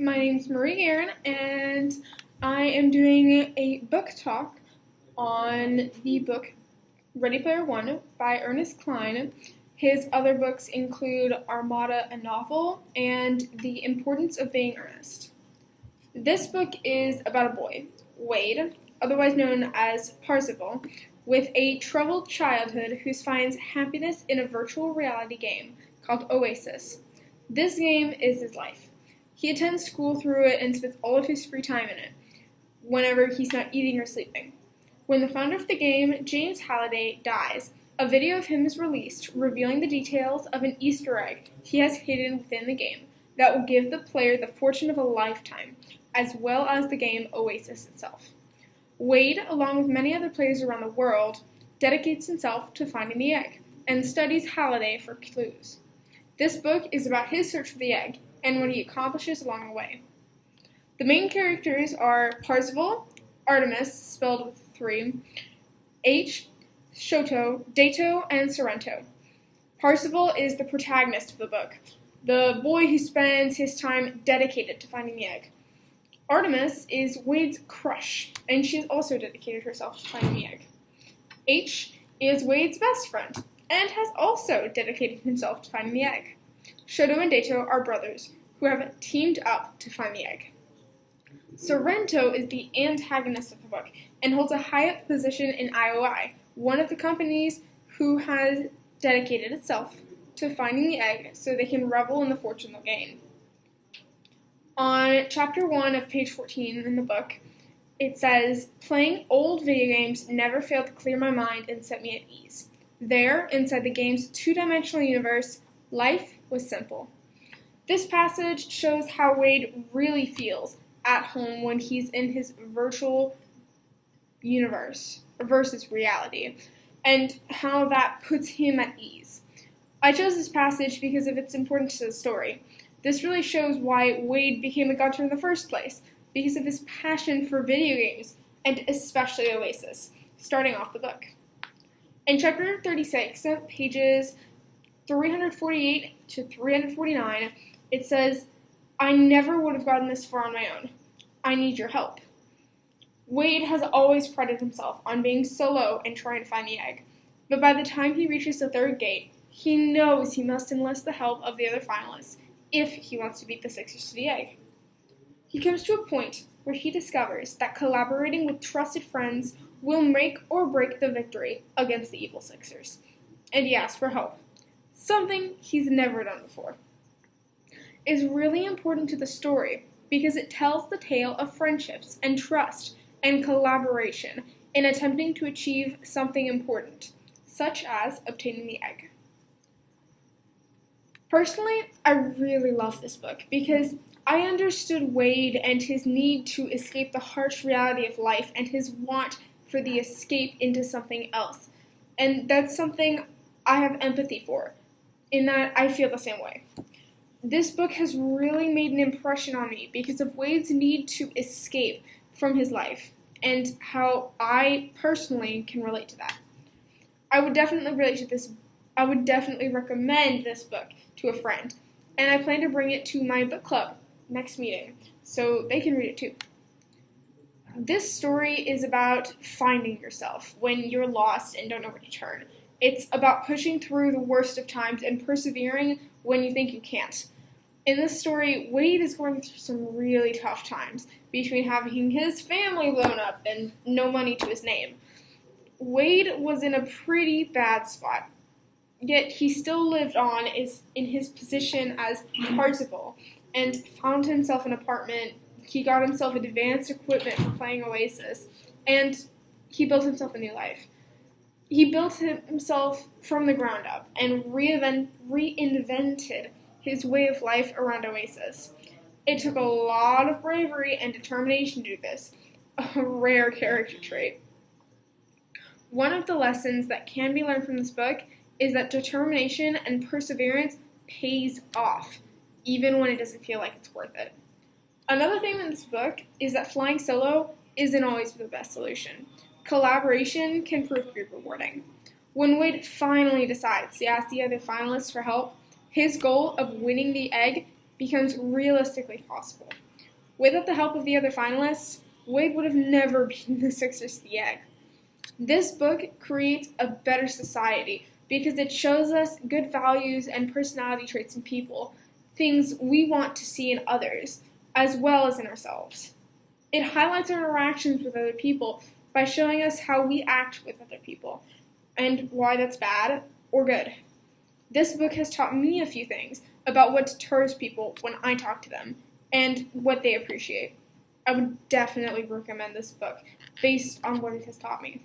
My name's Marie Guerin, and I am doing a book talk on the book Ready Player One by Ernest Cline. His other books include Armada, a novel, and The Importance of Being Earnest. This book is about a boy, Wade, otherwise known as Parzival, with a troubled childhood who finds happiness in a virtual reality game called Oasis. This game is his life. He attends school through it and spends all of his free time in it, whenever he's not eating or sleeping. When the founder of the game, James Halliday, dies, a video of him is released revealing the details of an Easter egg he has hidden within the game that will give the player the fortune of a lifetime, as well as the game Oasis itself. Wade, along with many other players around the world, dedicates himself to finding the egg and studies Halliday for clues. This book is about his search for the egg and what he accomplishes along the way. The main characters are Parzival, Artemis, spelled with 3, H, Shoto, Dato, and Sorrento. Parzival is the protagonist of the book, the boy who spends his time dedicated to finding the egg. Artemis is Wade's crush, and she has also dedicated herself to finding the egg. H is Wade's best friend, and has also dedicated himself to finding the egg. Shoto and Dato are brothers who have teamed up to find the egg. Sorrento is the antagonist of the book and holds a high-up position in IOI, one of the companies who has dedicated itself to finding the egg so they can revel in the fortune they'll gain. On chapter 1 of page 14 in the book, it says, "Playing old video games never failed to clear my mind and set me at ease. There, inside the game's two-dimensional universe, life was simple." This passage shows how Wade really feels at home when he's in his virtual universe versus reality, and how that puts him at ease. I chose this passage because of its importance to the story. This really shows why Wade became a gunter in the first place, because of his passion for video games, and especially Oasis, starting off the book. In chapter 36, pages 348 to 349, it says, "I never would have gotten this far on my own. I need your help." Wade has always prided himself on being solo and trying to find the egg, but by the time he reaches the third gate, he knows he must enlist the help of the other finalists if he wants to beat the Sixers to the egg. He comes to a point where he discovers that collaborating with trusted friends will make or break the victory against the evil Sixers, and he asks for help, something he's never done before. Is really important to the story because it tells the tale of friendships and trust and collaboration in attempting to achieve something important, such as obtaining the egg. Personally, I really love this book because I understood Wade and his need to escape the harsh reality of life and his want for the escape into something else. And that's something I have empathy for, in that I feel the same way. This book has really made an impression on me because of Wade's need to escape from his life and how I personally can relate to that. I would definitely recommend this book to a friend, and I plan to bring it to my book club next meeting so they can read it too. This story is about finding yourself when you're lost and don't know where to turn. It's about pushing through the worst of times and persevering when you think you can't. In this story, Wade is going through some really tough times between having his family blown up and no money to his name. Wade was in a pretty bad spot, yet he still lived on in his position as Parzival and found himself an apartment. He got himself advanced equipment for playing Oasis, and he built himself a new life. He built himself from the ground up and reinvented his way of life around Oasis. It took a lot of bravery and determination to do this, a rare character trait. One of the lessons that can be learned from this book is that determination and perseverance pays off, even when it doesn't feel like it's worth it. Another thing in this book is that flying solo isn't always the best solution. Collaboration can prove to be rewarding. When Wade finally decides to ask the other finalists for help, his goal of winning the egg becomes realistically possible. Without the help of the other finalists, Wade would have never beaten the Sixers to the egg. This book creates a better society because it shows us good values and personality traits in people, things we want to see in others, as well as in ourselves. It highlights our interactions with other people by showing us how we act with other people, and why that's bad or good. This book has taught me a few things about what deters people when I talk to them, and what they appreciate. I would definitely recommend this book based on what it has taught me.